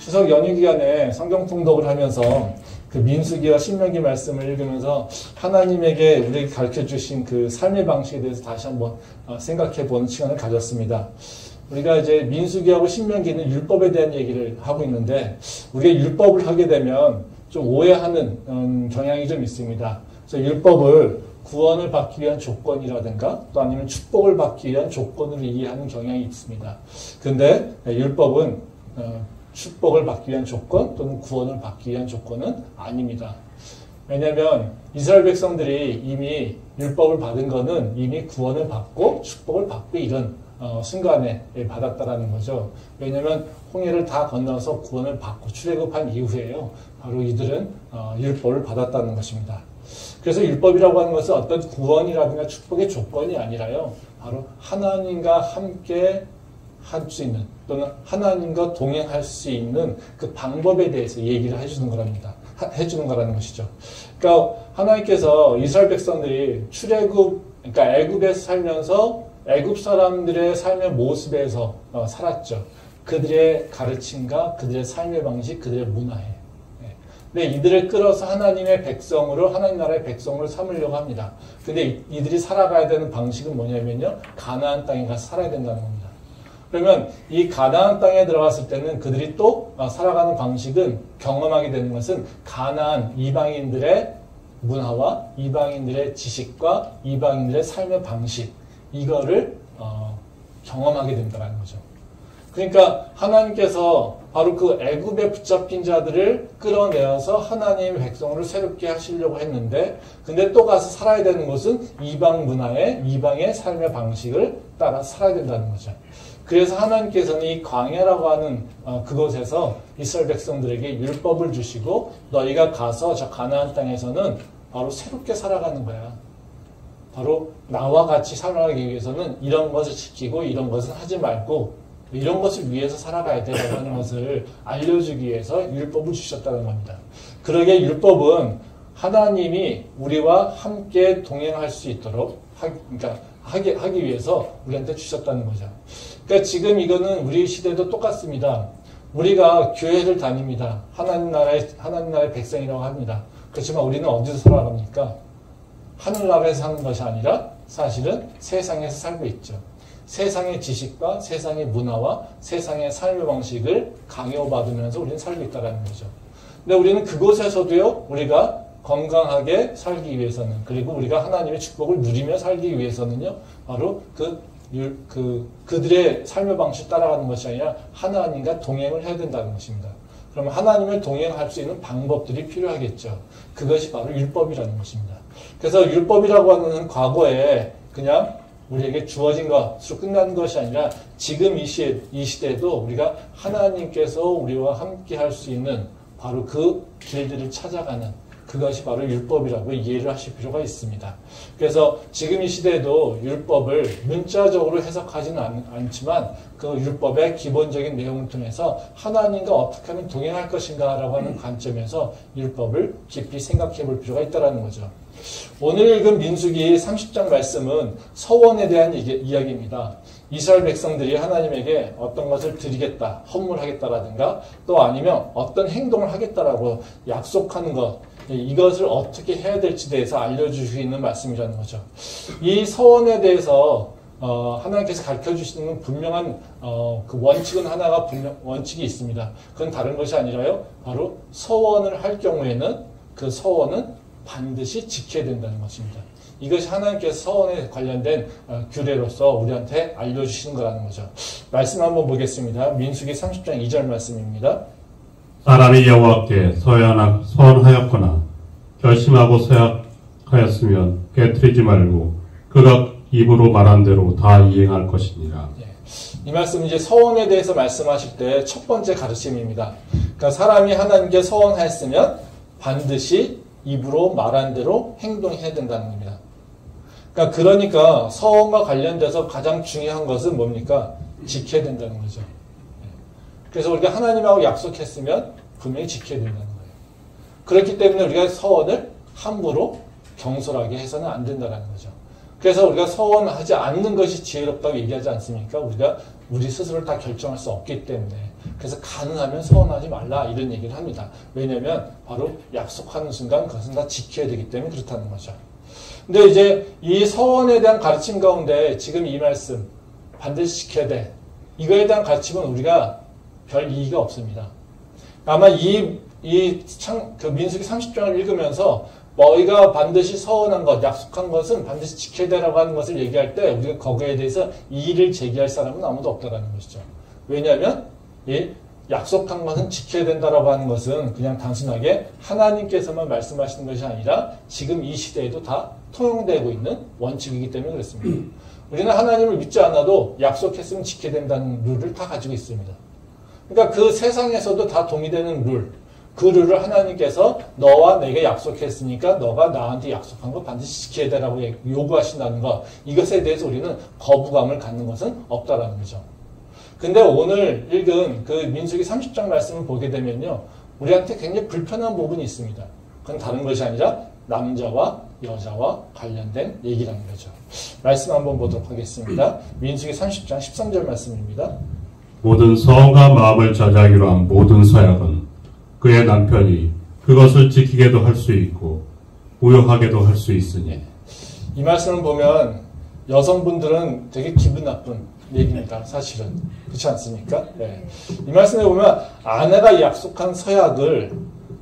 추석 연휴 기간에 성경 통독을 하면서 그 민수기와 신명기 말씀을 읽으면서 하나님에게 우리에게 가르쳐 주신 그 삶의 방식에 대해서 다시 한번 생각해 보는 시간을 가졌습니다. 우리가 이제 민수기하고 신명기는 율법에 대한 얘기를 하고 있는데 우리가 율법을 하게 되면 좀 오해하는 경향이 좀 있습니다. 그래서 율법을 구원을 받기 위한 조건이라든가 또 아니면 축복을 받기 위한 조건으로 이해하는 경향이 있습니다. 근데 율법은 축복을 받기 위한 조건 또는 구원을 받기 위한 조건은 아닙니다. 왜냐하면 이스라엘 백성들이 이미 율법을 받은 거는 이미 구원을 받고 축복을 받고 이런 순간에 받았다라는 거죠. 왜냐하면 홍해를 다 건너서 구원을 받고 출애굽한 이후에요. 바로 이들은 율법을 받았다는 것입니다. 그래서 율법이라고 하는 것은 어떤 구원이라든가 축복의 조건이 아니라요. 바로 하나님과 함께 할 수 있는 또는 하나님과 동행할 수 있는 그 방법에 대해서 얘기를 해주는 거라는 것이죠. 그러니까 하나님께서 이스라엘 백성들이 그러니까 애굽에서 살면서 애굽 사람들의 삶의 모습에서 살았죠. 그들의 가르침과 그들의 삶의 방식, 그들의 문화에. 근데 이들을 끌어서 하나님의 백성으로 하나님 나라의 백성으로 삼으려고 합니다. 근데 이들이 살아가야 되는 방식은 뭐냐면요. 가나안 땅에 가서 살아야 된다는 겁니다. 그러면 이 가나안 땅에 들어갔을 때는 그들이 또 살아가는 방식은 경험하게 되는 것은 가나안 이방인들의 문화와 이방인들의 지식과 이방인들의 삶의 방식 이거를 경험하게 된다는 거죠. 그러니까 하나님께서 바로 그 애굽에 붙잡힌 자들을 끌어내어서 하나님의 백성으로 새롭게 하시려고 했는데 근데 또 가서 살아야 되는 것은 이방 문화의 이방의 삶의 방식을 따라 살아야 된다는 거죠. 그래서 하나님께서는 이 광야라고 하는 그곳에서 이스라엘 백성들에게 율법을 주시고 너희가 가서 저 가나안 땅에서는 바로 새롭게 살아가는 거야. 바로 나와 같이 살아가기 위해서는 이런 것을 지키고 이런 것은 하지 말고 이런 것을 위해서 살아가야 되라고 하는 것을 알려주기 위해서 율법을 주셨다는 겁니다. 그러게 율법은 하나님이 우리와 함께 동행할 수 있도록 하기 위해서 우리한테 주셨다는 거죠. 그러니까 지금 이거는 우리 시대도 똑같습니다. 우리가 교회를 다닙니다. 하나님 나라의 백성이라고 합니다. 그렇지만 우리는 어디서 살아갑니까? 하늘나라에서 사는 것이 아니라 사실은 세상에서 살고 있죠. 세상의 지식과 세상의 문화와 세상의 삶의 방식을 강요받으면서 우리는 살고 있다는 거죠. 근데 우리는 그곳에서도요, 우리가 건강하게 살기 위해서는, 그리고 우리가 하나님의 축복을 누리며 살기 위해서는요, 바로 그들의 삶의 방식 따라가는 것이 아니라 하나님과 동행을 해야 된다는 것입니다. 그러면 하나님을 동행할 수 있는 방법들이 필요하겠죠. 그것이 바로 율법이라는 것입니다. 그래서 율법이라고 하는 과거에 그냥 우리에게 주어진 것으로 끝나는 것이 아니라 지금 이 시대에도 우리가 하나님께서 우리와 함께 할 수 있는 바로 그 길들을 찾아가는 그것이 바로 율법이라고 이해를 하실 필요가 있습니다. 그래서 지금 이 시대에도 율법을 문자적으로 해석하지는 않지만 그 율법의 기본적인 내용을 통해서 하나님과 어떻게 하면 동행할 것인가라고 하는 관점에서 율법을 깊이 생각해 볼 필요가 있다는 거죠. 오늘 읽은 민수기 30장 말씀은 서원에 대한 이야기입니다. 이스라엘 백성들이 하나님에게 어떤 것을 드리겠다, 헌물하겠다라든가 또 아니면 어떤 행동을 하겠다라고 약속하는 것, 이것을 어떻게 해야 될지 대해서 알려주시고 있는 말씀이라는 거죠. 이 서원에 대해서 하나님께서 가르쳐 주시는 분명한 그 원칙은 하나가 원칙이 있습니다. 그건 다른 것이 아니라요. 바로 서원을 할 경우에는 그 서원은 반드시 지켜야 된다는 것입니다. 이것이 하나님께서 서원에 관련된 규례로서 우리한테 알려주시는 거라는 거죠. 말씀 한번 보겠습니다. 민수기 30장 2절 말씀입니다. 사람이 여호와께 서원하였거나 결심하고 서약하였으면 깨트리지 말고 그가 입으로 말한 대로 다 이행할 것이니라. 이 말씀은 이제 서원에 대해서 말씀하실 때 첫 번째 가르침입니다. 그러니까 사람이 하나님께 서원하였으면 반드시 입으로 말한 대로 행동해야 된다는 겁니다. 그러니까 서원과 관련돼서 가장 중요한 것은 뭡니까? 지켜야 된다는 거죠. 그래서 우리가 하나님하고 약속했으면 분명히 지켜야 된다는 거예요. 그렇기 때문에 우리가 서원을 함부로 경솔하게 해서는 안 된다는 거죠. 그래서 우리가 서원하지 않는 것이 지혜롭다고 얘기하지 않습니까? 우리가 우리 스스로를 다 결정할 수 없기 때문에. 그래서 가능하면 서원하지 말라 이런 얘기를 합니다. 왜냐하면 바로 약속하는 순간 그것은 다 지켜야 되기 때문에 그렇다는 거죠. 근데 이제 이 서원에 대한 가르침 가운데 지금 이 말씀 반드시 지켜야 돼. 이거에 대한 가르침은 우리가 별 이의가 없습니다. 아마 그 민수기 30장을 읽으면서 너희가 반드시 서원한 것, 약속한 것은 반드시 지켜야 되라고 하는 것을 얘기할 때 우리가 거기에 대해서 이의를 제기할 사람은 아무도 없다라는 것이죠. 왜냐하면 이 약속한 것은 지켜야 된다라고 하는 것은 그냥 단순하게 하나님께서만 말씀하시는 것이 아니라 지금 이 시대에도 다 통용되고 있는 원칙이기 때문에 그렇습니다. 우리는 하나님을 믿지 않아도 약속했으면 지켜야 된다는 룰을 다 가지고 있습니다. 그러니까 그 세상에서도 다 동의되는 룰, 그 룰을 하나님께서 너와 내게 약속했으니까 너가 나한테 약속한 거 반드시 지켜야 되라고 요구하신다는 것, 이것에 대해서 우리는 거부감을 갖는 것은 없다라는 거죠. 근데 오늘 읽은 그 민수기 30장 말씀을 보게 되면요, 우리한테 굉장히 불편한 부분이 있습니다. 그건 다른 것이 아니라 남자와 여자와 관련된 얘기라는 거죠. 말씀 한번 보도록 하겠습니다. 민수기 30장 13절 말씀입니다. 모든 성과 마음을 저지하기로 한 모든 서약은 그의 남편이 그것을 지키게도 할 수 있고 무효하게도 할 수 있으니. 이 말씀을 보면 여성분들은 되게 기분 나쁜 얘기입니다. 사실은. 그렇지 않습니까? 네. 이 말씀에 보면 아내가 약속한 서약을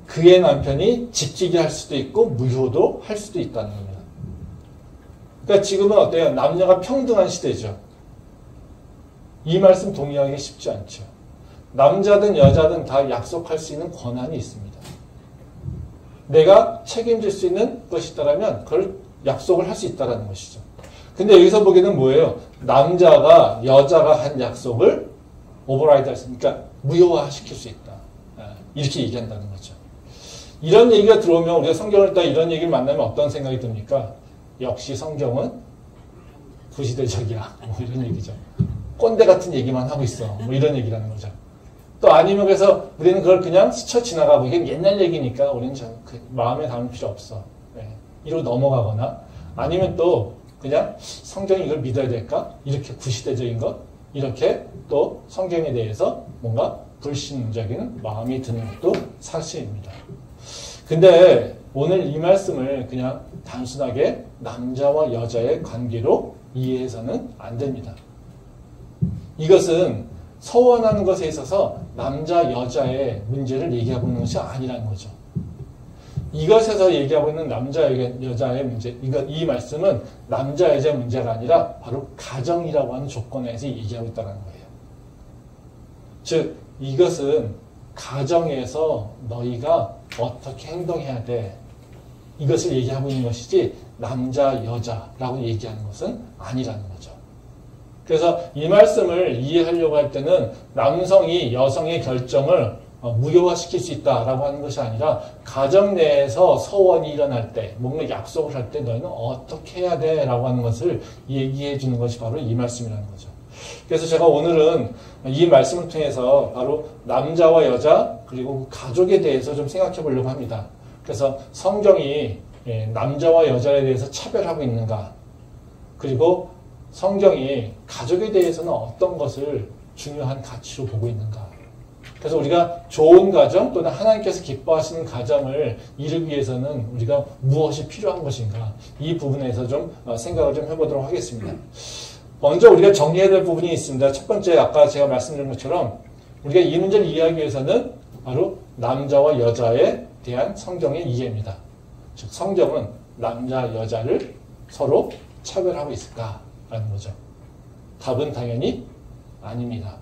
그의 남편이 지키게 할 수도 있고 무효도 할 수도 있다는 겁니다. 그러니까 지금은 어때요? 남녀가 평등한 시대죠. 이 말씀 동의하기 쉽지 않죠. 남자든 여자든 다 약속할 수 있는 권한이 있습니다. 내가 책임질 수 있는 것이 있다면 그걸 약속을 할 수 있다는 것이죠. 근데 여기서 보기에는 뭐예요? 남자가 여자가 한 약속을 오버라이드 할 수 있다. 그러니까 무효화시킬 수 있다. 이렇게 얘기한다는 거죠. 이런 얘기가 들어오면 우리가 성경을 딱 이런 얘기를 만나면 어떤 생각이 듭니까? 역시 성경은 구시대적이야. 뭐 이런 얘기죠. 꼰대 같은 얘기만 하고 있어. 뭐 이런 얘기라는 거죠. 또 아니면 그래서 우리는 그걸 그냥 스쳐 지나가고 이게 옛날 얘기니까 우리는 마음에 담을 필요 없어. 이러고 넘어가거나 아니면 또 그냥 성경이 이걸 믿어야 될까? 이렇게 구시대적인 것? 이렇게 또 성경에 대해서 뭔가 불신적인 마음이 드는 것도 사실입니다. 근데 오늘 이 말씀을 그냥 단순하게 남자와 여자의 관계로 이해해서는 안 됩니다. 이것은 서원하는 것에 있어서 남자, 여자의 문제를 얘기하고 있는 것이 아니라는 거죠. 이것에서 얘기하고 있는 남자, 여자의 문제, 이 말씀은 남자, 여자의 문제가 아니라 바로 가정이라고 하는 조건에서 얘기하고 있다는 거예요. 즉, 이것은 가정에서 너희가 어떻게 행동해야 돼. 이것을 얘기하고 있는 것이지 남자, 여자라고 얘기하는 것은 아니라는 거죠. 그래서 이 말씀을 이해하려고 할 때는 남성이 여성의 결정을 무효화시킬 수 있다라고 하는 것이 아니라 가정 내에서 서원이 일어날 때 뭔가 약속을 할 때 너희는 어떻게 해야 돼 라고 하는 것을 얘기해 주는 것이 바로 이 말씀이라는 거죠. 그래서 제가 오늘은 이 말씀을 통해서 바로 남자와 여자 그리고 가족에 대해서 좀 생각해 보려고 합니다. 그래서 성경이 남자와 여자에 대해서 차별하고 있는가, 그리고 성경이 가족에 대해서는 어떤 것을 중요한 가치로 보고 있는가. 그래서 우리가 좋은 가정 또는 하나님께서 기뻐하시는 가정을 이루기 위해서는 우리가 무엇이 필요한 것인가, 이 부분에서 좀 생각을 좀 해보도록 하겠습니다. 먼저 우리가 정리해야 될 부분이 있습니다. 첫 번째, 아까 제가 말씀드린 것처럼 우리가 이 문제를 이해하기 위해서는 바로 남자와 여자에 대한 성경의 이해입니다. 즉 성경은 남자, 여자를 서로 차별하고 있을까라는 거죠. 답은 당연히 아닙니다.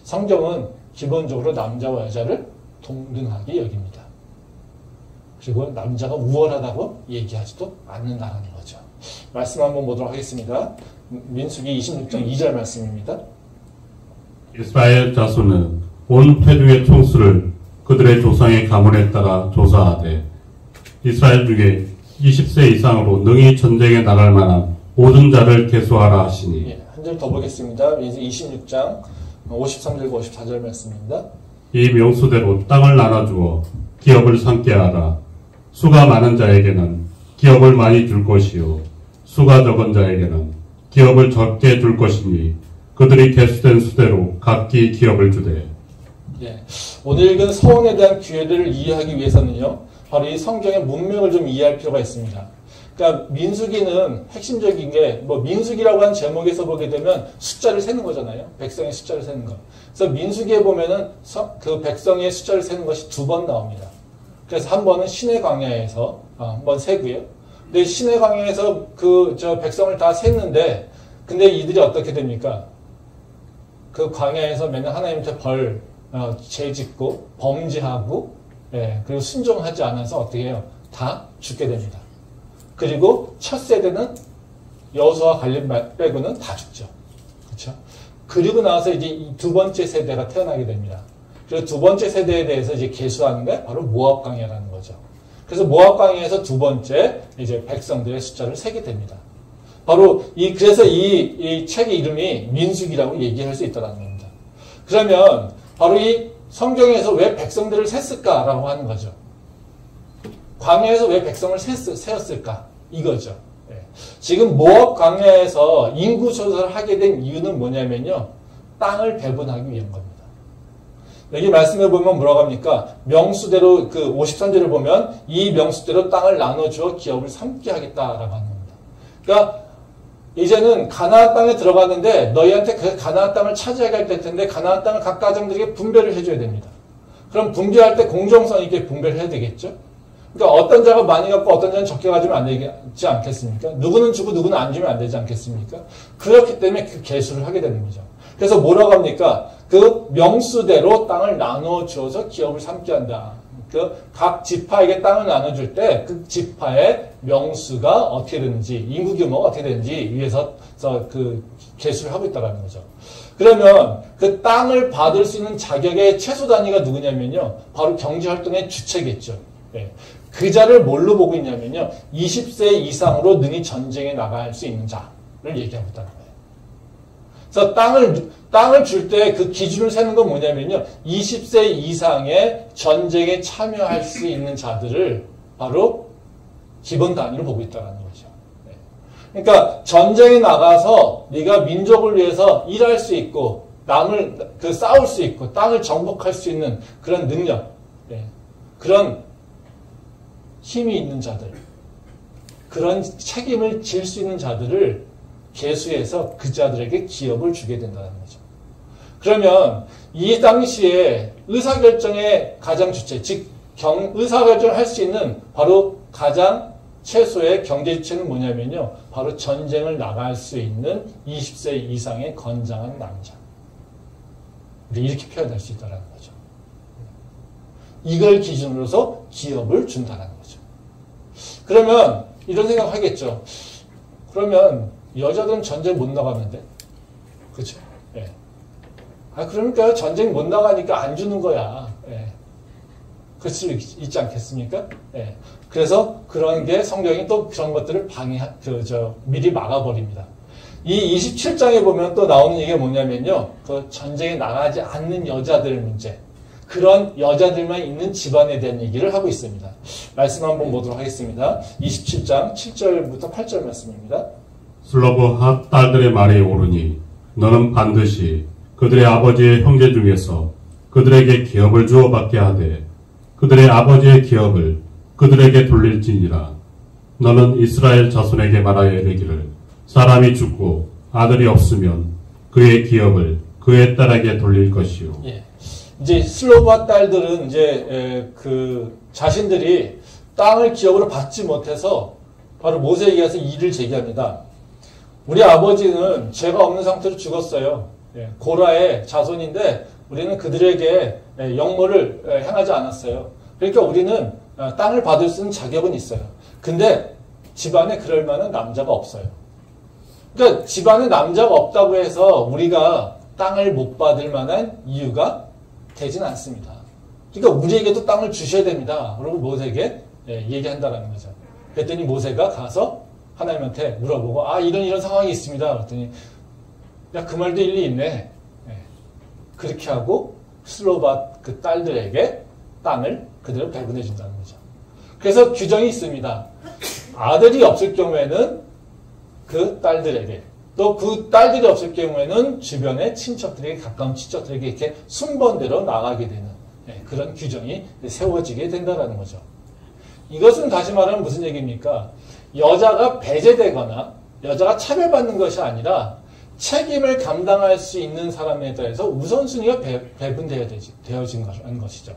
성경은 기본적으로 남자와 여자를 동등하게 여깁니다. 그리고 남자가 우월하다고 얘기하지도 않는다는 거죠. 말씀 한번 보도록 하겠습니다. 민수기 26장 2절 말씀입니다. 이스라엘 자손은 온 회중의 총수를 그들의 조상의 가문에 따라 조사하되 이스라엘 중에 20세 이상으로 능히 전쟁에 나갈 만한 모든 자를 계수하라 하시니. 예, 한 절 더 보겠습니다. 민수기 26장 53절과 54절 말씀입니다. 이 명수대로 땅을 나눠주어 기업을 삼게 하라. 수가 많은 자에게는 기업을 많이 줄 것이요 수가 적은 자에게는 기업을 적게 줄 것이니 그들이 개수된 수대로 각기 기업을 주되. 예. 오늘 읽은 서원에 대한 기회를 이해하기 위해서는요, 바로 이 성경의 문맥을 좀 이해할 필요가 있습니다. 그러니까 민수기는 핵심적인 게 뭐 민수기라고 하는 제목에서 보게 되면 숫자를 세는 거잖아요. 백성의 숫자를 세는 거. 그래서 민수기에 보면은 그 백성의 숫자를 세는 것이 2번 나옵니다. 그래서 한 번은 시내 광야에서 한 번 세고요. 근데 시내 광야에서 백성을 다 셌는데, 근데 이들이 어떻게 됩니까? 그 광야에서 맨날 하나님한테 죄 짓고 범죄하고, 예, 그리고 순종하지 않아서 어떻게 해요? 다 죽게 됩니다. 그리고 첫 세대는 여호수아 갈렙 빼고는 다 죽죠. 그렇죠? 그리고 나서 이제 이 두 번째 세대가 태어나게 됩니다. 그리고 두 번째 세대에 대해서 이제 계수하는 게 바로 모압 광야라는 거죠. 그래서 모압 광야에서 두 번째 이제 백성들의 숫자를 세게 됩니다. 바로 그래서 이 책의 이름이 민수기라고 얘기할 수 있다는 겁니다. 그러면 바로 이 성경에서 왜 백성들을 셌을까라고 하는 거죠. 광야에서 왜 백성을 세었을까? 이거죠. 지금 모압 광야에서 인구 조사를 하게 된 이유는 뭐냐면요, 땅을 배분하기 위한 겁니다. 여기 말씀해 보면 뭐라고 합니까? 명수대로, 그 53절을 보면 이 명수대로 땅을 나눠주어 기업을 삼게 하겠다라고 하는 겁니다. 그러니까 이제는 가나안 땅에 들어갔는데 너희한테 그 가나안 땅을 차지하게 할 텐데 가나안 땅을 각 가정들에게 분배를 해줘야 됩니다. 그럼 분배할 때 공정성 있게 분배를 해야 되겠죠? 그러니까 어떤 자가 많이 갖고 어떤 자는 적게 가지면 안 되지 않겠습니까? 누구는 주고 누구는 안 주면 안 되지 않겠습니까? 그렇기 때문에 그 계수를 하게 되는 거죠. 그래서 뭐라고 합니까? 그 명수대로 땅을 나눠주어서 기업을 삼게 한다. 그 각 지파에게 땅을 나눠줄 때 그 지파의 명수가 어떻게 되는지, 인구 규모가 어떻게 되는지 위해서 그 계수를 하고 있다는 거죠. 그러면 그 땅을 받을 수 있는 자격의 최소 단위가 누구냐면요, 바로 경제활동의 주체겠죠. 네. 그 자를 뭘로 보고 있냐면요, 20세 이상으로 능히 전쟁에 나갈 수 있는 자를 얘기하고 있다는 거예요. 그래서 땅을 줄 때 그 기준을 세는 건 뭐냐면요, 20세 이상의 전쟁에 참여할 수 있는 자들을 바로 기본 단위로 보고 있다는 거죠. 네. 그러니까 전쟁에 나가서 네가 민족을 위해서 일할 수 있고 싸울 수 있고 땅을 정복할 수 있는 그런 능력, 네. 그런 힘이 있는 자들, 그런 책임을 질 수 있는 자들을 계수해서 그 자들에게 기업을 주게 된다는 거죠. 그러면 이 당시에 의사결정의 가장 주체, 즉 의사결정을 할 수 있는 바로 가장 최소의 경제주체는 뭐냐면요, 바로 전쟁을 나갈 수 있는 20세 이상의 건장한 남자. 이렇게 표현할 수 있다는 거죠. 이걸 기준으로서 기업을 준다는 거죠. 그러면 이런 생각 하겠죠. 그러면 여자들은 전쟁 못 나가는데, 그렇죠? 예. 그러니까 전쟁 못 나가니까 안 주는 거야. 예. 그럴 수 있지 않겠습니까? 예. 그래서 그런 게 성경이 또 그런 것들을 미리 막아버립니다. 이 27장에 보면 또 나오는 얘기가 뭐냐면요, 그 전쟁에 나가지 않는 여자들 문제. 그런 여자들만 있는 집안에 대한 얘기를 하고 있습니다. 말씀 한번 보도록 하겠습니다. 27장 7절부터 8절 말씀입니다. 슬로브 딸들의 말이 옳으니 너는 반드시 그들의 아버지의 형제 중에서 그들에게 기업을 주어 받게 하되 그들의 아버지의 기업을 그들에게 돌릴지니라. 너는 이스라엘 자손에게 말하여 이르기를 사람이 죽고 아들이 없으면 그의 기업을 그의 딸에게 돌릴 것이요. 예. 이제 슬로브와 딸들은 이제 자신들이 땅을 기업으로 받지 못해서 바로 모세에게 가서 이의를 제기합니다. 우리 아버지는 죄가 없는 상태로 죽었어요. 예, 고라의 자손인데 우리는 그들에게 역모를 행하지 않았어요. 그러니까 우리는 땅을 받을 수 있는 자격은 있어요. 근데 집안에 그럴 만한 남자가 없어요. 그러니까 집안에 남자가 없다고 해서 우리가 땅을 못 받을 만한 이유가 되진 않습니다. 그러니까 우리에게도 땅을 주셔야 됩니다. 그리고 모세에게 얘기한다라는 거죠. 그랬더니 모세가 가서 하나님한테 물어보고 이런 상황이 있습니다. 그랬더니 야, 그 말도 일리 있네. 그렇게 하고 슬로밧 그 딸들에게 땅을 그대로 배분해 준다는 거죠. 그래서 규정이 있습니다. 아들이 없을 경우에는 그 딸들에게, 또 그 딸들이 없을 경우에는 주변의 친척들에게, 가까운 친척들에게 이렇게 순번대로 나가게 되는 그런 규정이 세워지게 된다는 거죠. 이것은 다시 말하면 무슨 얘기입니까? 여자가 배제되거나 여자가 차별받는 것이 아니라 책임을 감당할 수 있는 사람에 대해서 우선순위가 배분되어진 것이죠.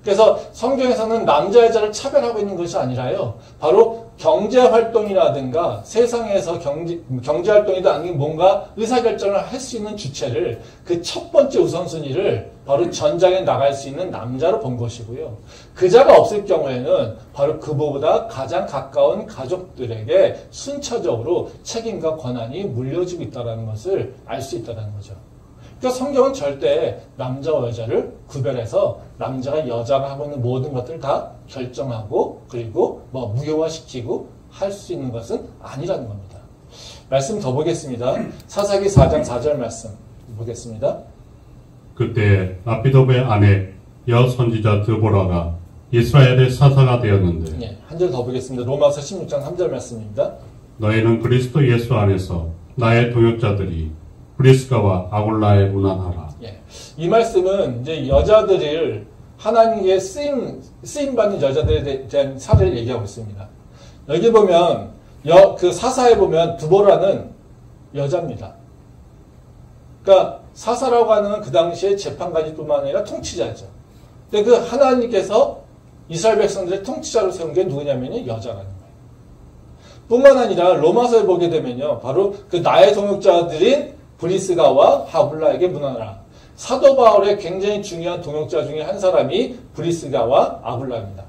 그래서 성경에서는 남자 여자를 차별하고 있는 것이 아니라요, 바로 경제활동이라든가 세상에서 경제활동이든 아니면 뭔가 의사결정을 할 수 있는 주체를, 그 첫 번째 우선순위를 바로 전장에 나갈 수 있는 남자로 본 것이고요. 그자가 없을 경우에는 바로 그보다 가장 가까운 가족들에게 순차적으로 책임과 권한이 물려지고 있다는 것을 알 수 있다는 거죠. 그러니까 성경은 절대 남자와 여자를 구별해서 남자가 여자가 하고 있는 모든 것들을 다 결정하고 그리고 무효화시키고 할 수 있는 것은 아니라는 겁니다. 말씀 더 보겠습니다. 사사기 4장 4절 말씀 보겠습니다. 그때 아비도의 아내 여선지자 드보라가 이스라엘의 사사가 되었는데, 예, 한 절 더 보겠습니다. 로마서 16장 3절 말씀입니다. 너희는 그리스도 예수 안에서 나의 동역자들이 브리스가와 아굴라에 문안하라. 예, 이 말씀은 이제 여자들을 하나님께 쓰임받는 여자들에 대한 사례를 얘기하고 있습니다. 여기 보면 그 사사에 보면 드보라는 여자입니다. 그러니까 사사라고 하는 그 당시에 재판관이뿐만 아니라 통치자죠. 근데 그 하나님께서 이스라엘 백성들의 통치자로 세운 게 누구냐면요, 여자라는 거예요. 뿐만 아니라 로마서에 보게 되면요, 바로 그 나의 동역자들인 브리스가와 아굴라에게 문안하라. 사도 바울의 굉장히 중요한 동역자 중에 한 사람이 브리스가와 아굴라입니다.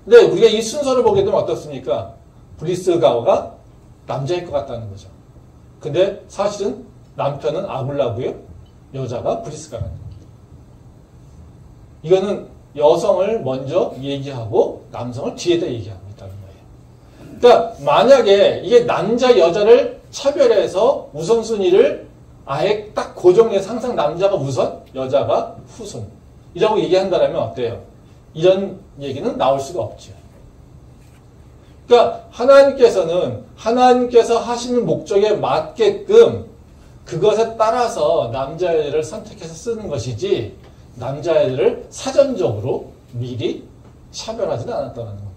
근데 우리가 이 순서를 보게 되면 어떻습니까? 브리스가가 남자일 것 같다는 거죠. 근데 사실은 남편은 아굴라고요, 여자가 브리스가라는 겁니다. 이거는 여성을 먼저 얘기하고 남성을 뒤에다 얘기하고 있다는 거예요. 그러니까 만약에 이게 남자 여자를 차별해서 우선순위를 아예 딱 고정해서 항상 남자가 우선, 여자가 후순 이라고 얘기한다면 어때요? 이런 얘기는 나올 수가 없죠. 그러니까 하나님께서 하시는 목적에 맞게끔 그것에 따라서 남자애를 선택해서 쓰는 것이지 남자애들을 사전적으로 미리 차별하지는 않았다는 겁니다.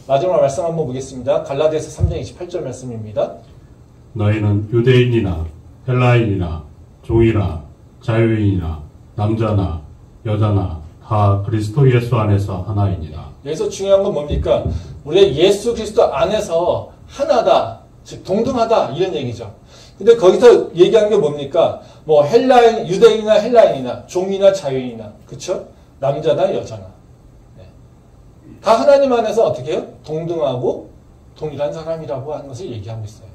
마지막 말씀 한번 보겠습니다. 갈라디아서 3장 28절 말씀입니다. 너희는 유대인이나 헬라인이나 종이나 자유인이나 남자나 여자나 다 그리스도 예수 안에서 하나이니라. 여기서 중요한 건 뭡니까? 우리가 예수 그리스도 안에서 하나다, 즉 동등하다 이런 얘기죠. 근데 거기서 얘기하는 게 뭡니까? 헬라인, 유대인이나 헬라인이나 종이나 자유인이나, 그쵸? 남자나 여자나. 네. 다 하나님 안에서 어떻게 해요? 동등하고 동일한 사람이라고 하는 것을 얘기하고 있어요.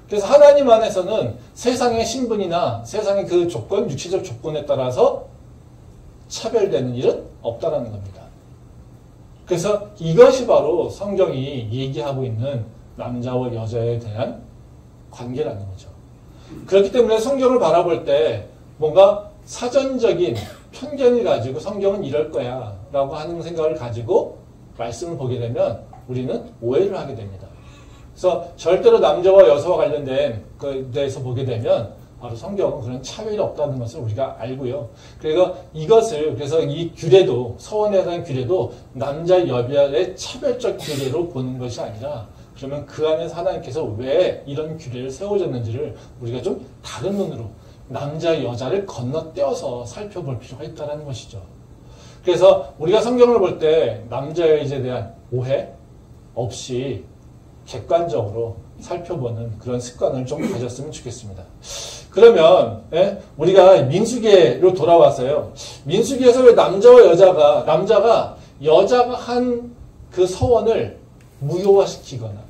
그래서 하나님 안에서는 세상의 신분이나 세상의 그 조건, 육체적 조건에 따라서 차별되는 일은 없다라는 겁니다. 그래서 이것이 바로 성경이 얘기하고 있는 남자와 여자에 대한 관계라는 거죠. 그렇기 때문에 성경을 바라볼 때 뭔가 사전적인 편견을 가지고 성경은 이럴 거야 라고 하는 생각을 가지고 말씀을 보게 되면 우리는 오해를 하게 됩니다. 그래서 절대로 남자와 여자와 관련된 것에 대해서 보게 되면 바로 성경은 그런 차별이 없다는 것을 우리가 알고요. 그래서 이 규례도, 서원에 대한 규례도 남자 여자의 차별적 규례로 보는 것이 아니라, 그러면 그 안에서 하나님께서 왜 이런 규례를 세워졌는지를 우리가 좀 다른 눈으로 남자 여자를 건너뛰어서 살펴볼 필요가 있다는 것이죠. 그래서 우리가 성경을 볼 때 남자 여자에 대한 오해 없이 객관적으로 살펴보는 그런 습관을 좀 가졌으면 좋겠습니다. 그러면 우리가 민수기로 돌아와서요. 민수기에서 왜 남자가 여자가 한 그 서원을 무효화시키거나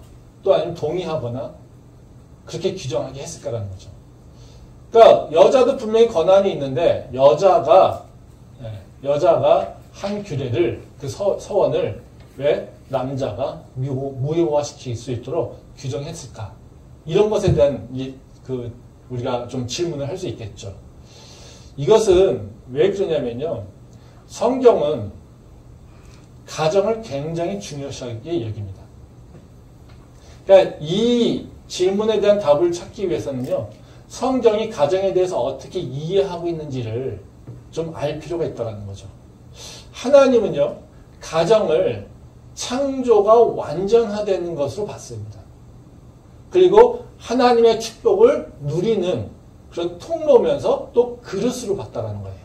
또 아니면 동의하거나 그렇게 규정하게 했을까라는 거죠. 그러니까 여자도 분명히 권한이 있는데 여자가 한 규례를, 그 서원을 왜 남자가 무효화시킬 수 있도록 규정했을까? 이런 것에 대한 우리가 좀 질문을 할 수 있겠죠. 이것은 왜 그러냐면요. 성경은 가정을 굉장히 중요시하게 여깁니다. 그러니까 이 질문에 대한 답을 찾기 위해서는요, 성경이 가정에 대해서 어떻게 이해하고 있는지를 좀 알 필요가 있다는 거죠. 하나님은요, 가정을 창조가 완전화되는 것으로 봤습니다. 그리고 하나님의 축복을 누리는 그런 통로면서 또 그릇으로 봤다는 거예요.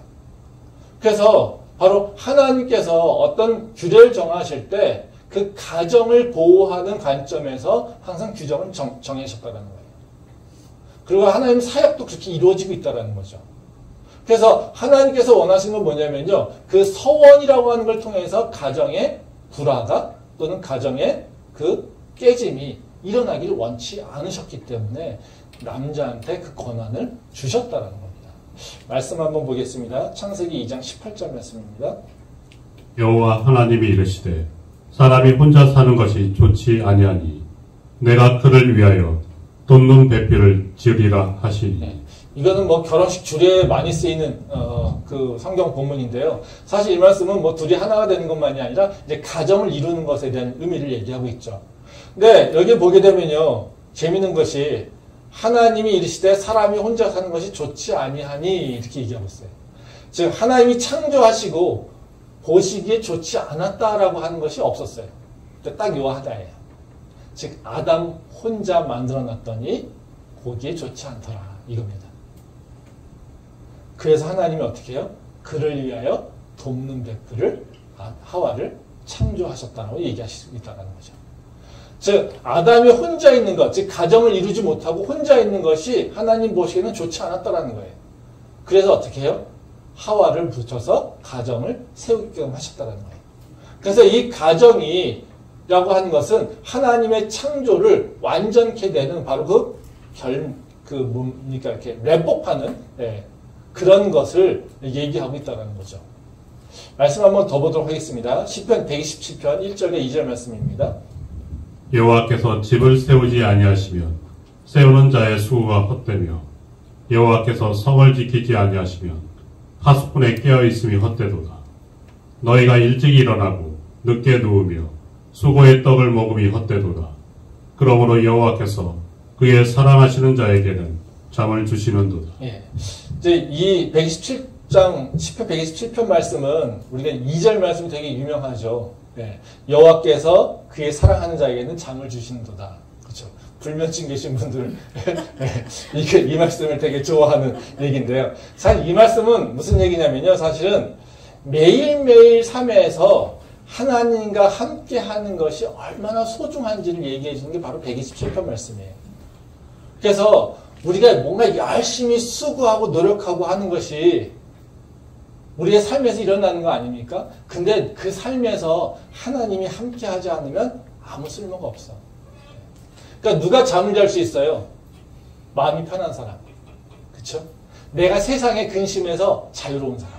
그래서 바로 하나님께서 어떤 규례를 정하실 때 그 가정을 보호하는 관점에서 항상 규정을 정하셨다는 거예요. 그리고 하나님 사역도 그렇게 이루어지고 있다는 거죠. 그래서 하나님께서 원하시는 건 뭐냐면요, 그 서원이라고 하는 걸 통해서 가정의 불화가 또는 가정의 그 깨짐이 일어나기를 원치 않으셨기 때문에 남자한테 그 권한을 주셨다는 겁니다. 말씀 한번 보겠습니다. 창세기 2장 18절 말씀입니다. 여호와 하나님이 이르시되 사람이 혼자 사는 것이 좋지 아니하니 내가 그를 위하여 돕는 배필을 지으리라 하시니. 네. 이거는 뭐 결혼식 주례에 많이 쓰이는 그 성경 본문인데요. 사실 이 말씀은 뭐 둘이 하나가 되는 것만이 아니라 이제 가정을 이루는 것에 대한 의미를 얘기하고 있죠. 근데 여기 보게 되면요, 재밌는 것이 하나님이 이르시되 사람이 혼자 사는 것이 좋지 아니하니 이렇게 얘기하고 있어요. 즉 하나님이 창조하시고 보시기에 좋지 않았다라고 하는 것이 없었어요. 딱 요 하다예요. 즉 아담 혼자 만들어놨더니 보기에 좋지 않더라 이겁니다. 그래서 하나님이 어떻게 해요? 그를 위하여 돕는 배필을 하와를 창조하셨다고 얘기하시고 있다는 거죠. 즉 아담이 혼자 있는 것, 즉 가정을 이루지 못하고 혼자 있는 것이 하나님 보시기에는 좋지 않았다는 거예요. 그래서 어떻게 해요? 하와를 붙여서 가정을 세우게끔 하셨다는 거예요. 그래서 이 가정이라고 하는 것은 하나님의 창조를 완전케 되는 바로 뭡니까 이렇게 랩법하는 그런 것을 얘기하고 있다는 거죠. 말씀 한번 더 보도록 하겠습니다. 시편 127편 1절에 2절 말씀입니다. 여호와께서 집을 세우지 아니하시면 세우는 자의 수고가 헛되며 여호와께서 성을 지키지 아니하시면 파수꾼에 깨어있음이 헛되도다. 너희가 일찍 일어나고 늦게 누우며 수고의 떡을 먹음이 헛되도다. 그러므로 여호와께서 그의 사랑하시는 자에게는 잠을 주시는도다. 예. 이제 이 127장 시편 127편 말씀은 우리가 2절 말씀이 되게 유명하죠. 예. 여호와께서 그의 사랑하는 자에게는 잠을 주시는도다. 그렇죠. 불면증 계신 분들 이 말씀을 되게 좋아하는 얘기인데요. 사실 이 말씀은 무슨 얘기냐면요. 사실은 매일매일 삶에서 하나님과 함께 하는 것이 얼마나 소중한지를 얘기해 주는 게 바로 127편 말씀이에요. 그래서 우리가 뭔가 열심히 수고하고 노력하고 하는 것이 우리의 삶에서 일어나는 거 아닙니까? 근데 그 삶에서 하나님이 함께 하지 않으면 아무 쓸모가 없어. 그러니까 누가 잠을 잘 수 있어요? 마음이 편한 사람. 그쵸? 내가 세상의 근심에서 자유로운 사람.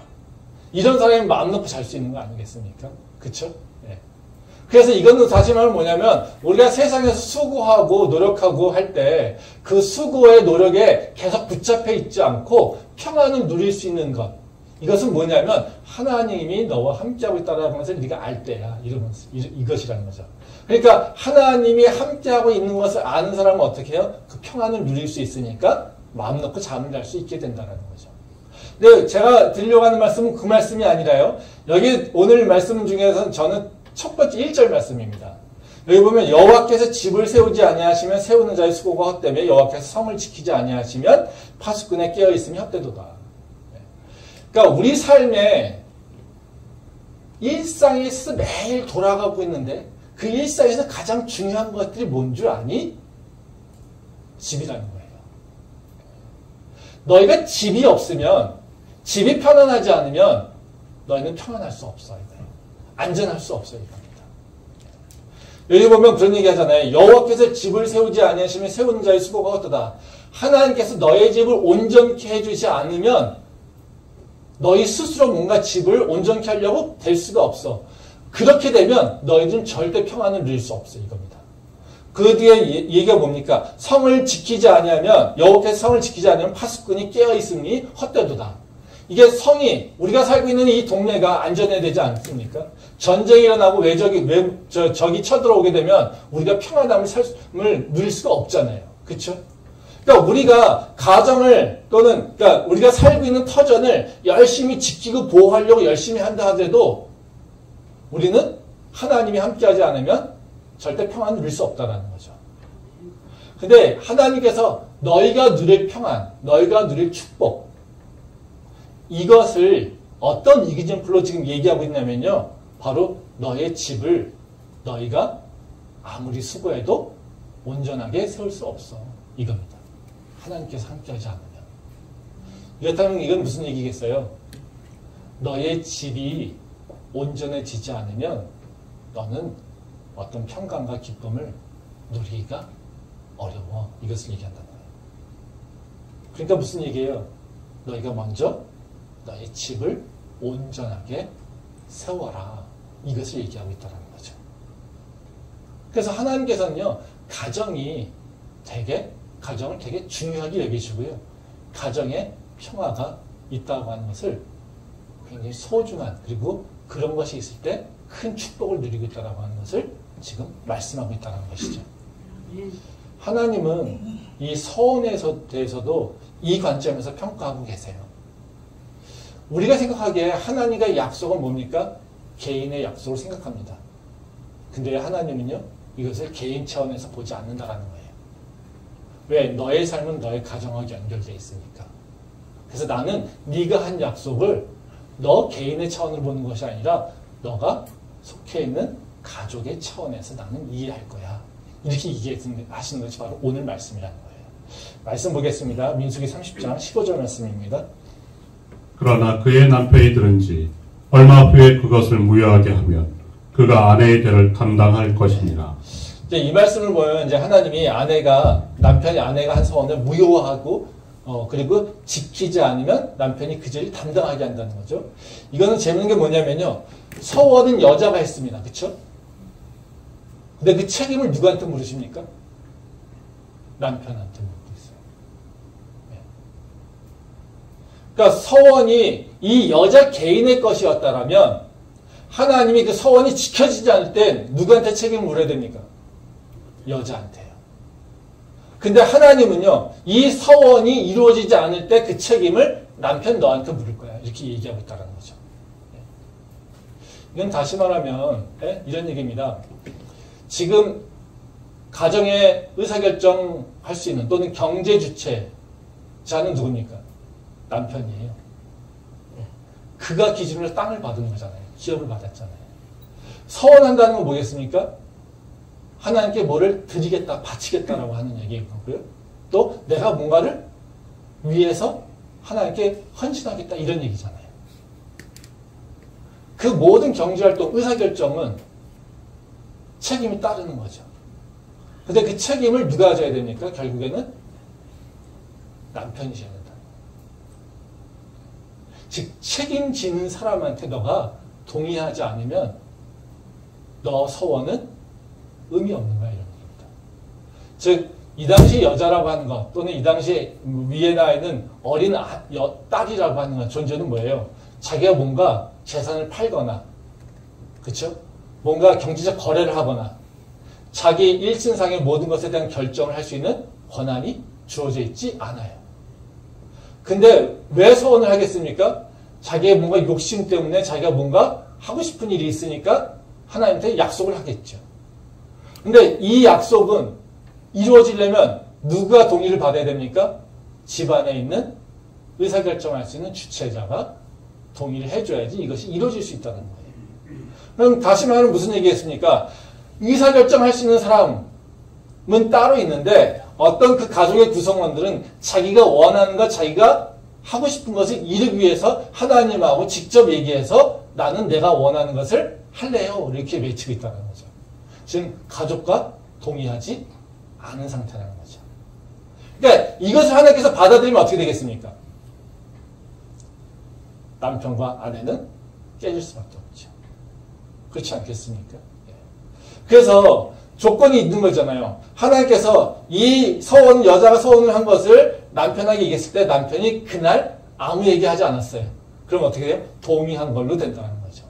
이런 사람이 마음 놓고 잘 수 있는 거 아니겠습니까? 그쵸? 네. 그래서 이거는 다시 말하면 뭐냐면 우리가 세상에서 수고하고 노력하고 할 때 그 수고의 노력에 계속 붙잡혀 있지 않고 평안을 누릴 수 있는 것. 이것은 뭐냐면 하나님이 너와 함께하고 있다는 것을 네가 알 때야. 이것이라는 거죠. 그러니까 하나님이 함께하고 있는 것을 아는 사람은 어떻게 해요? 그 평안을 누릴 수 있으니까 마음 놓고 잠을 잘 수 있게 된다는 거죠. 근데 제가 드리려고 하는 말씀은 그 말씀이 아니라요. 여기 오늘 말씀 중에서 저는 첫 번째 1절 말씀입니다. 여기 보면 여호와께서 집을 세우지 아니하시면 세우는 자의 수고가 헛되며 여호와께서 성을 지키지 아니하시면 파수꾼에 깨어있음이 헛되도다. 그러니까 우리 삶에 일상에서 매일 돌아가고 있는데 그 일상에서 가장 중요한 것들이 뭔 줄 아니? 집이라는 거예요. 너희가 집이 없으면, 집이 편안하지 않으면 너희는 평안할 수 없어. 이거예요. 안전할 수 없어. 이겁니다. 여기 보면 그런 얘기 하잖아요. 여호와께서 집을 세우지 아니하시면 세우는 자의 수고가 헛되다. 하나님께서 너의 집을 온전케 해주지 않으면 너희 스스로 뭔가 집을 온전케 하려고 될 수가 없어. 그렇게 되면 너희들은 절대 평안을 누릴 수 없어. 이겁니다. 그 뒤에 얘기가 뭡니까? 성을 지키지 아니하면, 여호와께서 성을 지키지 아니하면 파수꾼이 깨어있으니 헛되도다. 이게 성이, 우리가 살고 있는 이 동네가 안전해야 되지 않습니까? 전쟁이 일어나고 적이 쳐들어오게 되면 우리가 평안함을 누릴 수가 없잖아요. 그쵸? 그러니까 우리가 가정을 또는 그러니까 우리가 살고 있는 터전을 열심히 지키고 보호하려고 열심히 한다 하더라도 우리는 하나님이 함께하지 않으면 절대 평안을 누릴 수 없다는 거죠. 근데 하나님께서 너희가 누릴 평안, 너희가 누릴 축복 이것을 어떤 이기즘플로 지금 얘기하고 있냐면요. 바로 너의 집을 너희가 아무리 수고해도 온전하게 세울 수 없어. 이겁니다. 하나님께서 함께하지 않으면. 이렇다면 이건 무슨 얘기겠어요? 너의 집이 온전해지지 않으면 너는 어떤 평강과 기쁨을 누리기가 어려워. 이것을 얘기한다는 거예요. 그러니까 무슨 얘기예요? 너희가 먼저 너의 집을 온전하게 세워라. 이것을 얘기하고 있다는 거죠. 그래서 하나님께서는요. 가정을 되게 중요하게 여기시고요. 가정에 평화가 있다고 하는 것을 굉장히 소중한 그리고 그런 것이 있을 때 큰 축복을 누리고 있다고 하는 것을 지금 말씀하고 있다는 것이죠. 하나님은 이 서원에 대해서도 이 관점에서 평가하고 계세요. 우리가 생각하기에 하나님과의 약속은 뭡니까? 개인의 약속을 생각합니다. 근데 하나님은요, 이것을 개인 차원에서 보지 않는다라는 거예요. 왜? 너의 삶은 너의 가정하고 연결되어 있으니까. 그래서 나는 네가 한 약속을 너 개인의 차원으로 보는 것이 아니라 너가 속해 있는 가족의 차원에서 나는 이해할 거야. 이렇게 얘기하시는 것이 바로 오늘 말씀이라는 거예요. 말씀 보겠습니다. 민수기 30장 15절 말씀입니다. 그러나 그의 남편이 들은지 얼마 후에 그것을 무효하게 하면 그가 아내의 죄를 감당할 것이니라. 이제 이 말씀을 보면 이제 하나님이 남편이 아내가 한 서원을 무효화하고 그리고 지키지 않으면 남편이 그 죄를 담당하게 한다는 거죠. 이거는 재밌는 게 뭐냐면요. 서원은 여자가 했습니다. 그렇죠? 근데 그 책임을 누구한테 물으십니까? 남편한테 물고 있어요. 네. 그러니까 서원이 이 여자 개인의 것이었다라면 하나님이 그 서원이 지켜지지 않을 땐 누구한테 책임을 물어야 됩니까? 여자한테요. 근데 하나님은요, 이 서원이 이루어지지 않을 때 그 책임을 남편 너한테 물을 거야. 이렇게 얘기하고 있다는 거죠. 이건 다시 말하면 이런 얘기입니다. 지금 가정의 의사결정 할 수 있는 또는 경제 주체자는 누굽니까? 남편이에요. 그가 기준으로 땅을 받은 거잖아요. 기업을 받았잖아요. 서원한다는 건 뭐겠습니까? 하나님께 뭐를 드리겠다, 바치겠다라고 하는 얘기인 거고요. 또 내가 뭔가를 위해서 하나님께 헌신하겠다 이런 얘기잖아요. 그 모든 경제활동, 의사결정은 책임이 따르는 거죠. 근데 그 책임을 누가 져야 됩니까? 결국에는 남편이 져야 된다. 즉 책임지는 사람한테 너가 동의하지 않으면 너 서원은 의미 없는 거야 이런 얘기입니다. 즉 이 당시 여자라고 하는 것 또는 이 당시 위에 나 있는 어린 딸이라고 하는 것 존재는 뭐예요? 자기가 뭔가 재산을 팔거나 그렇죠? 뭔가 경제적 거래를 하거나 자기 일신상의 모든 것에 대한 결정을 할 수 있는 권한이 주어져 있지 않아요. 근데 왜 서원을 하겠습니까? 자기의 뭔가 욕심 때문에 자기가 뭔가 하고 싶은 일이 있으니까 하나님한테 약속을 하겠죠. 근데 이 약속은 이루어지려면 누가 동의를 받아야 됩니까? 집안에 있는 의사결정할 수 있는 주체자가 동의를 해줘야지 이것이 이루어질 수 있다는 거예요. 그럼 다시 말하면 무슨 얘기겠습니까? 의사결정할 수 있는 사람은 따로 있는데 어떤 그 가족의 구성원들은 자기가 원하는 것, 자기가 하고 싶은 것을 이루기 위해서 하나님하고 직접 얘기해서 나는 내가 원하는 것을 할래요. 이렇게 외치고 있다는 거죠. 지금 가족과 동의하지 않은 상태라는 거죠. 그러니까 이것을 하나님께서 받아들이면 어떻게 되겠습니까? 남편과 아내는 깨질 수밖에 없죠. 그렇지 않겠습니까? 그래서 조건이 있는 거잖아요. 하나님께서 이 서원, 여자가 서원을 한 것을 남편에게 얘기했을 때 남편이 그날 아무 얘기하지 않았어요. 그럼 어떻게 돼요? 동의한 걸로 된다는 거죠.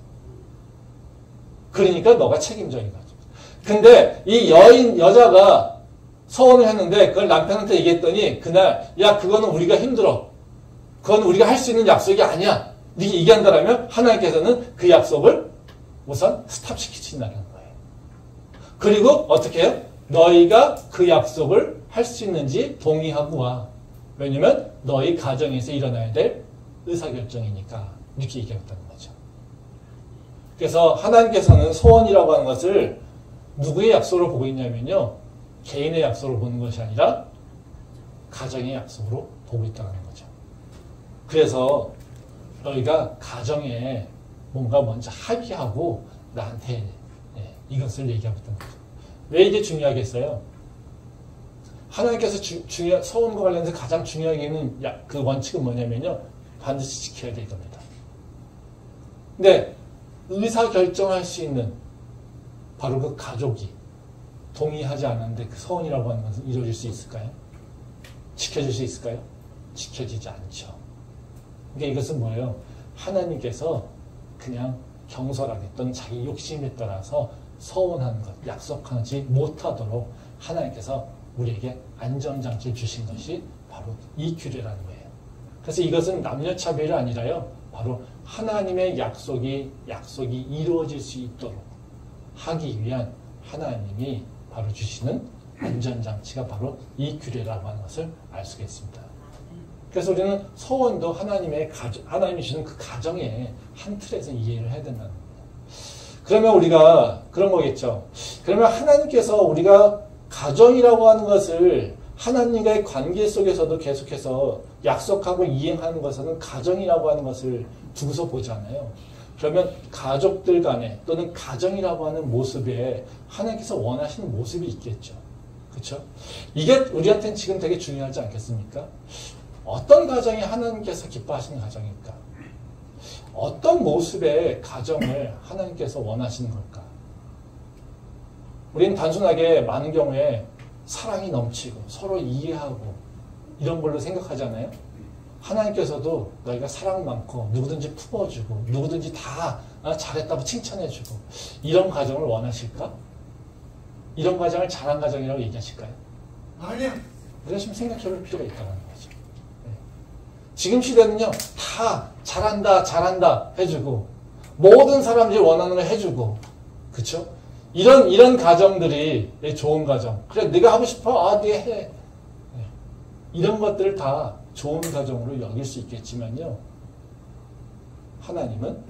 그러니까 너가 책임져야 가지고. 근데 이 여자가 서원을 했는데 그걸 남편한테 얘기했더니 그날 야 그거는 우리가 힘들어. 그건 우리가 할 수 있는 약속이 아니야. 이렇게 얘기한다면 하나님께서는 그 약속을 우선 스탑시키신다는 거예요. 그리고 어떻게 해요? 너희가 그 약속을 할 수 있는지 동의하고 와. 왜냐면 너희 가정에서 일어나야 될 의사결정이니까 이렇게 얘기했다는 거죠. 그래서 하나님께서는 소원이라고 하는 것을 누구의 약속으로 보고 있냐면요. 개인의 약속으로 보는 것이 아니라 가정의 약속으로 보고 있다는 거죠. 그래서 너희가 가정에 뭔가 먼저 합의하고 나한테 이것을 얘기하고 있다는 거죠. 왜 이게 중요하겠어요? 하나님께서 소원과 관련해서 가장 중요하게 있는 그 원칙은 뭐냐면요. 반드시 지켜야 될 겁니다. 근데 의사결정할 수 있는 바로 그 가족이 동의하지 않았는데 그 소원이라고 하는 것은 이루어질 수 있을까요? 지켜질 수 있을까요? 지켜지지 않죠. 그러니까 이것은 뭐예요? 하나님께서 그냥 경솔하게 또는 자기 욕심에 따라서 서원하는 것, 약속하지 못하도록 하나님께서 우리에게 안전장치를 주신 것이 바로 이 규례라는 거예요. 그래서 이것은 남녀차별이 아니라요. 바로 하나님의 약속이 이루어질 수 있도록 하기 위한 하나님이 바로 주시는 안전장치가 바로 이 규례라고 하는 것을 알 수가 있습니다. 그래서 우리는 소원도 하나님이 주는 그 가정의 한 틀에서 이해를 해야 된다는 거예요. 그러면 우리가 그런 거겠죠. 그러면 하나님께서 우리가 가정이라고 하는 것을 하나님과의 관계 속에서도 계속해서 약속하고 이행하는 것은 가정이라고 하는 것을 두고서 보잖아요. 그러면 가족들 간에 또는 가정이라고 하는 모습에 하나님께서 원하시는 모습이 있겠죠. 그렇죠? 이게 우리한테는 지금 되게 중요하지 않겠습니까? 어떤 가정이 하나님께서 기뻐하시는 가정일까? 어떤 모습의 가정을 하나님께서 원하시는 걸까? 우리는 단순하게 많은 경우에 사랑이 넘치고 서로 이해하고 이런 걸로 생각하잖아요. 하나님께서도 너희가 사랑 많고 누구든지 품어주고 누구든지 다 잘했다고 칭찬해주고 이런 가정을 원하실까? 이런 가정을 잘한 가정이라고 얘기하실까요? 아니요. 우리가 좀 생각해 볼 필요가 있다는 거죠. 네. 지금 시대는요, 다 잘한다 해주고 모든 사람들이 원하는 걸 해주고 그쵸? 이런 가정들이 좋은 가정. 그래, 네가 하고 싶어? 네가 해. 네. 이런 것들을 다 좋은 가정으로 여길 수 있겠지만요. 하나님은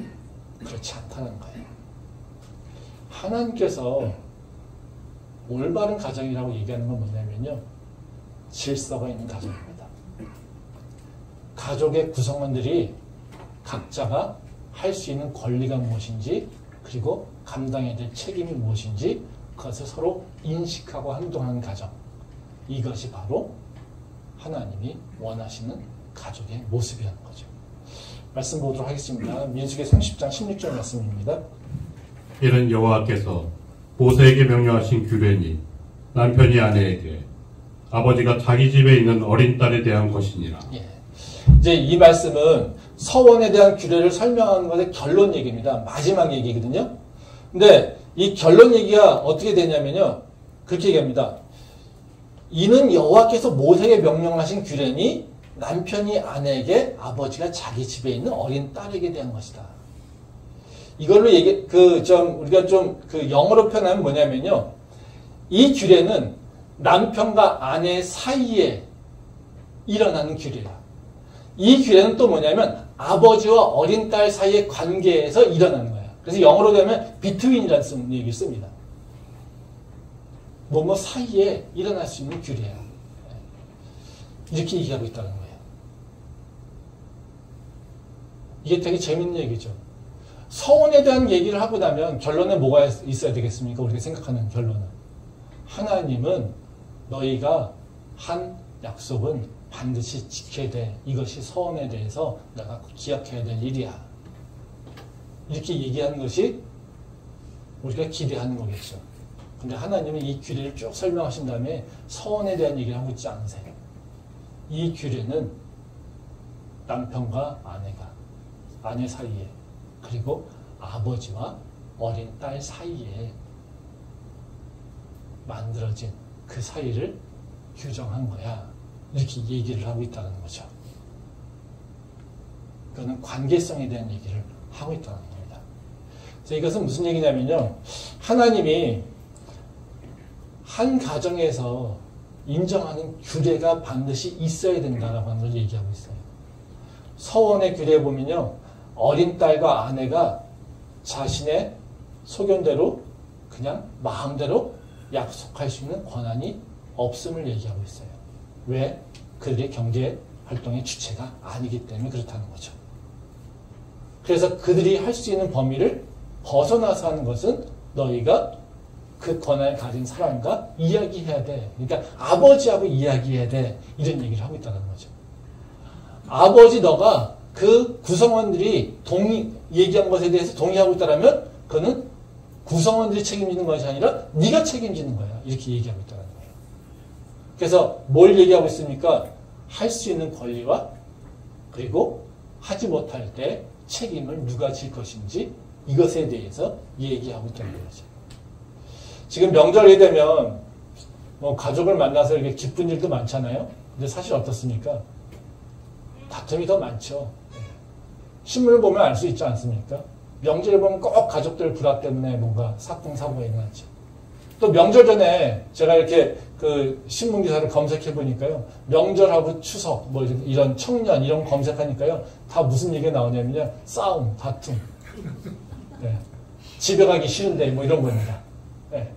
그렇지 않다는 거예요. 하나님께서 올바른 가정이라고 얘기하는 건 뭐냐면요. 질서가 있는 가정입니다. 가족의 구성원들이 각자가 할 수 있는 권리가 무엇인지 그리고 감당해야 될 책임이 무엇인지 그것을 서로 인식하고 행동하는 가정. 이것이 바로 하나님이 원하시는 가족의 모습이라는 거죠. 말씀 보도록 하겠습니다. 민수기 30장 16절 말씀입니다. 이는 여호와께서 모세에게 명령하신 규례니 남편이 아내에게 아버지가 자기 집에 있는 어린 딸에 대한 것이니라. 예. 이제 이 말씀은 서원에 대한 규례를 설명하는 것의 결론 얘기입니다. 마지막 얘기거든요. 근데 이 결론 얘기가 어떻게 되냐면요. 그렇게 얘기합니다. 이는 여호와께서 모세에게 명령하신 규례니 남편이 아내에게 아버지가 자기 집에 있는 어린 딸에게 대한 것이다. 이걸로 우리가 좀 영어로 표현하면 뭐냐면요. 이 규례는 남편과 아내 사이에 일어나는 규례야. 이 규례는 또 뭐냐면 아버지와 어린 딸 사이의 관계에서 일어나는 거야. 그래서 영어로 되면 between이라는 얘기를 씁니다. 뭐뭐 사이에 일어날 수 있는 규례야. 이렇게 얘기하고 있다는 거예요. 이게 되게 재밌는 얘기죠. 서원에 대한 얘기를 하고 나면 결론에 뭐가 있어야 되겠습니까? 우리가 생각하는 결론은. 하나님은 너희가 한 약속은 반드시 지켜야 돼. 이것이 서원에 대해서 내가 기억해야 될 일이야. 이렇게 얘기하는 것이 우리가 기대하는 거겠죠. 근데 하나님은 이 규례를 쭉 설명하신 다음에 서원에 대한 얘기를 하고 있지 않으세요. 이 규례는 남편과 아내 사이에 그리고 아버지와 어린 딸 사이에 만들어진 그 사이를 규정한 거야. 이렇게 얘기를 하고 있다는 거죠. 그거는 관계성에 대한 얘기를 하고 있다는 겁니다. 그래서 이것은 무슨 얘기냐면요. 하나님이 한 가정에서 인정하는 규례가 반드시 있어야 된다라고 하는 걸 얘기하고 있어요. 서원의 규례에 보면요. 어린 딸과 아내가 자신의 소견대로 그냥 마음대로 약속할 수 있는 권한이 없음을 얘기하고 있어요. 왜? 그들의 경제 활동의 주체가 아니기 때문에 그렇다는 거죠. 그래서 그들이 할 수 있는 범위를 벗어나서 하는 것은 너희가 그 권한을 가진 사람과 이야기해야 돼. 그러니까 아버지하고 이야기해야 돼. 이런 얘기를 하고 있다는 거죠. 아버지 너가 그 구성원들이 얘기한 것에 대해서 동의하고 있다면 그거는 구성원들이 책임지는 것이 아니라 네가 책임지는 거야. 이렇게 얘기하고 있다는 거예요. 그래서 뭘 얘기하고 있습니까? 할 수 있는 권리와 그리고 하지 못할 때 책임을 누가 질 것인지 이것에 대해서 얘기하고 있다는 거죠. 지금 명절이 되면 뭐 가족을 만나서 이렇게 기쁜 일도 많잖아요. 근데 사실 어떻습니까? 다툼이 더 많죠. 신문을 보면 알 수 있지 않습니까? 명절에 보면 꼭 가족들 불화 때문에 뭔가 사건, 사고가 일어나죠. 또 명절 전에 제가 이렇게 그 신문 기사를 검색해 보니까요. 명절하고 추석, 뭐 이런 청년, 이런 검색하니까요. 다 무슨 얘기가 나오냐면요. 싸움, 다툼. 네. 집에 가기 싫은데 뭐 이런 겁니다. 네.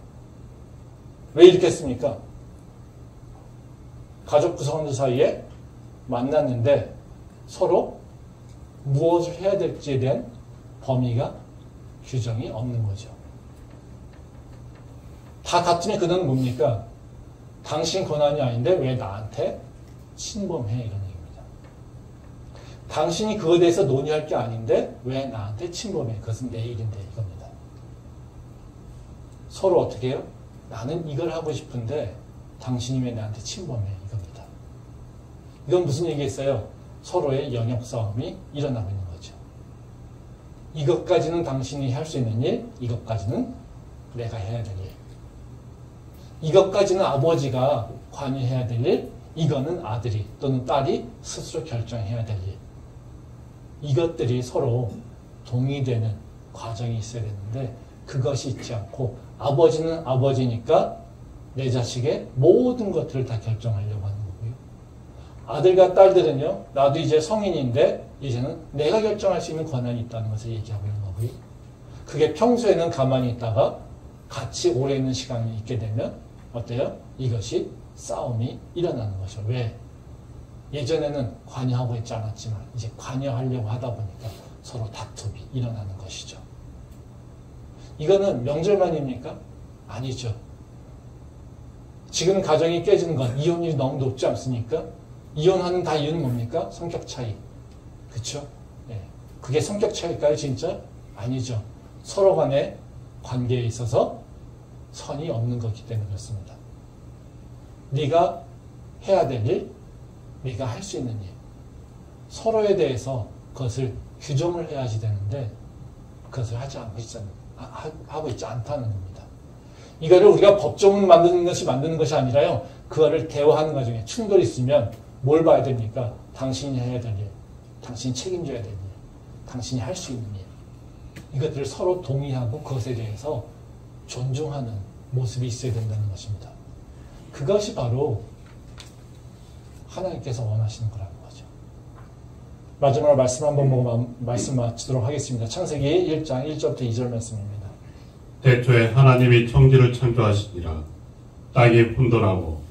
왜 이렇게 했습니까? 가족 구성원들 사이에 만났는데 서로 무엇을 해야 될지에 대한 범위가 규정이 없는 거죠. 다 다툼의 근원은 뭡니까? 당신 권한이 아닌데 왜 나한테 침범해? 이런 얘기입니다. 당신이 그거에 대해서 논의할 게 아닌데 왜 나한테 침범해? 그것은 내 일인데 이겁니다. 서로 어떻게 해요? 나는 이걸 하고 싶은데 당신이 왜 나한테 침범해? 이겁니다. 이건 무슨 얘기겠어요? 서로의 영역 싸움이 일어나고 있는 거죠. 이것까지는 당신이 할 수 있는 일, 이것까지는 내가 해야 될 일. 이것까지는 아버지가 관여해야 될 일, 이거는 아들이 또는 딸이 스스로 결정해야 될 일. 이것들이 서로 동의되는 과정이 있어야 되는데 그것이 있지 않고 아버지는 아버지니까 내 자식의 모든 것들을 다 결정하려고 하는 거고요. 아들과 딸들은요. 나도 이제 성인인데 이제는 내가 결정할 수 있는 권한이 있다는 것을 얘기하고 있는 거고요. 그게 평소에는 가만히 있다가 같이 오래 있는 시간이 있게 되면 어때요? 이것이 싸움이 일어나는 거죠. 왜? 예전에는 관여하고 있지 않았지만 이제 관여하려고 하다 보니까 서로 다툼이 일어나는 것이죠. 이거는 명절만입니까? 아니죠. 지금 가정이 깨지는 건 이혼율이 너무 높지 않습니까? 이혼하는 다 이유는 뭡니까? 성격 차이. 그렇죠? 네. 그게 성격 차이일까요? 진짜? 아니죠. 서로 간의 관계에 있어서 선이 없는 거기 때문에 그렇습니다. 네가 해야 될 일, 네가 할 수 있는 일. 서로에 대해서 그것을 규정을 해야지 되는데 그것을 하지 않고 하고 있지 않다는 겁니다. 이거를 우리가 법조문 만드는 것이 아니라요. 그거를 대화하는 과정에 충돌이 있으면 뭘 봐야 됩니까? 당신이 해야 될 일, 당신이 책임져야 될 일, 당신이 할 수 있는 일. 이것들을 서로 동의하고 그것에 대해서 존중하는 모습이 있어야 된다는 것입니다. 그것이 바로 하나님께서 원하시는 거라는 거죠. 마지막으로 말씀 한번 보고 말씀 마치도록 하겠습니다. 창세기 1장 1절부터 2절 말씀입니다. 태초에 하나님이 천지를 창조하시니라. 땅이 혼돈하고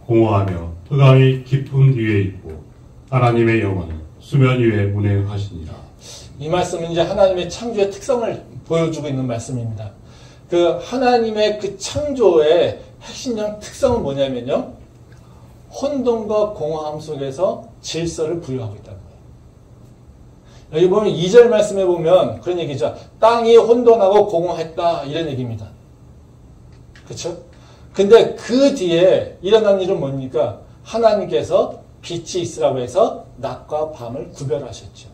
공허하며 흑암이 깊은 위에 있고 하나님의 영은 수면 위에 운행하시니라. 이 말씀은 이제 하나님의 창조의 특성을 보여주고 있는 말씀입니다. 그 하나님의 그 창조의 핵심적 특성은 뭐냐면요. 혼돈과 공허함 속에서 질서를 부여하고 있다는 거예요. 여기 보면 2절 말씀에 보면 그런 얘기죠. 땅이 혼돈하고 공허했다 이런 얘기입니다. 그렇죠? 근데 그 뒤에 일어난 일은 뭡니까? 하나님께서 빛이 있으라고 해서 낮과 밤을 구별하셨죠.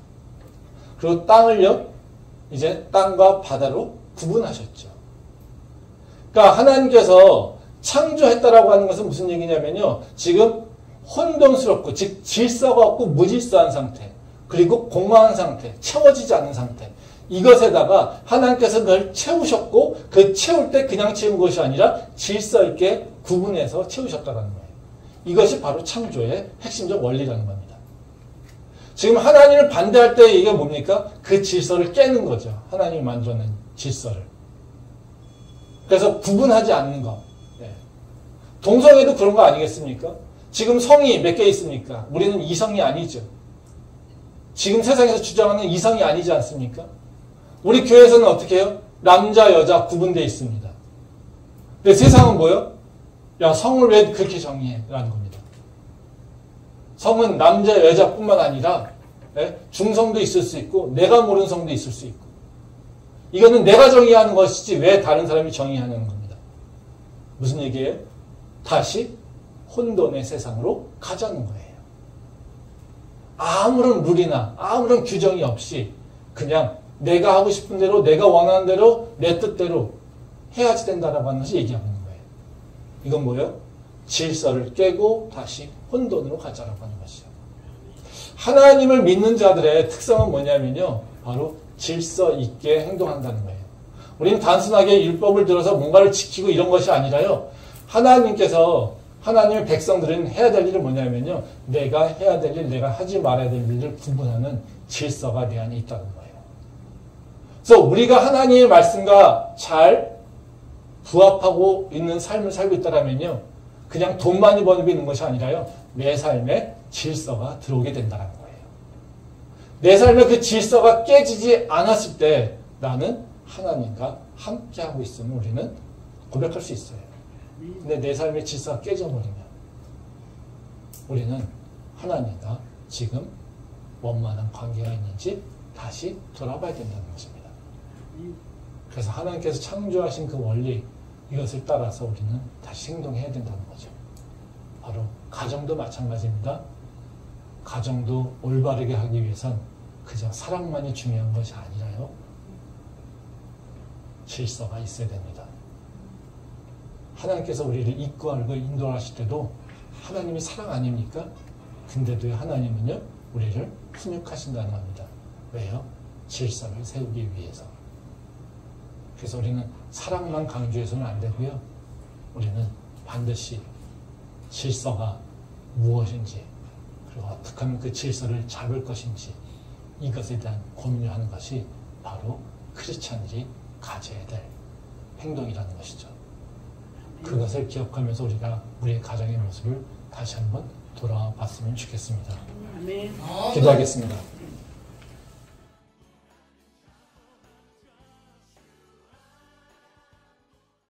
그리고 땅을요. 이제 땅과 바다로 구분하셨죠. 그러니까 하나님께서 창조했다라고 하는 것은 무슨 얘기냐면요. 지금 혼돈스럽고, 즉 질서가 없고 무질서한 상태, 그리고 공허한 상태, 채워지지 않는 상태. 이것에다가 하나님께서 늘 채우셨고, 그 채울 때 그냥 채운 것이 아니라 질서 있게 구분해서 채우셨다는 거예요. 이것이 바로 창조의 핵심적 원리라는 겁니다. 지금 하나님을 반대할 때 이게 뭡니까? 그 질서를 깨는 거죠. 하나님이 만들어낸 질서를. 그래서 구분하지 않는 것. 네. 동성애도 그런 거 아니겠습니까? 지금 성이 몇 개 있습니까? 우리는 이성이 아니죠. 지금 세상에서 주장하는 이성이 아니지 않습니까? 우리 교회에서는 어떻게 해요? 남자, 여자 구분되어 있습니다. 근데 세상은 뭐예요? 야, 성을 왜 그렇게 정의해? 라는 겁니다. 성은 남자, 여자뿐만 아니라 중성도 있을 수 있고 내가 모르는 성도 있을 수 있고, 이거는 내가 정의하는 것이지 왜 다른 사람이 정의하는 겁니다. 무슨 얘기예요? 다시 혼돈의 세상으로 가자는 거예요. 아무런 룰이나 아무런 규정이 없이 그냥 내가 하고 싶은 대로, 내가 원하는 대로, 내 뜻대로 해야지 된다라고 하는 것이 얘기하고 있는 거예요. 이건 뭐예요? 질서를 깨고 다시 혼돈으로 가자라고 하는 것이죠. 하나님을 믿는 자들의 특성은 뭐냐면요, 바로 질서 있게 행동한다는 거예요. 우리는 단순하게 율법을 들어서 뭔가를 지키고 이런 것이 아니라요, 하나님의 백성들은 해야 될 일은 뭐냐면요, 내가 해야 될 일, 내가 하지 말아야 될 일을 구분하는 질서가 내 안에 있다는 거예요. 그래서 우리가 하나님의 말씀과 잘 부합하고 있는 삶을 살고 있다면요, 그냥 돈 많이 버는 있는 것이 아니라요, 내 삶에 질서가 들어오게 된다는 거예요. 내 삶에 그 질서가 깨지지 않았을 때 나는 하나님과 함께하고 있음을 우리는 고백할 수 있어요. 근데 내 삶의 질서가 깨져버리면 우리는 하나님과 지금 원만한 관계가 있는지 다시 돌아봐야 된다는 것입니다. 그래서 하나님께서 창조하신 그 원리, 이것을 따라서 우리는 다시 행동해야 된다는 거죠. 바로 가정도 마찬가지입니다. 가정도 올바르게 하기 위해선 그저 사랑만이 중요한 것이 아니라요, 질서가 있어야 됩니다. 하나님께서 우리를 이끌고 인도하실 때도 하나님이 사랑 아닙니까? 근데도 하나님은요, 우리를 훈육하신다는 겁니다. 왜요? 질서를 세우기 위해서. 그래서 우리는 사랑만 강조해서는 안 되고요, 우리는 반드시 질서가 무엇인지, 그리고 어떻게 하면 그 질서를 잡을 것인지, 이것에 대한 고민을 하는 것이 바로 크리스찬들이 가져야 될 행동이라는 것이죠. 그것을 기억하면서 우리가 우리의 가정의 모습을 다시 한번 돌아봤으면 좋겠습니다. 기도하겠습니다.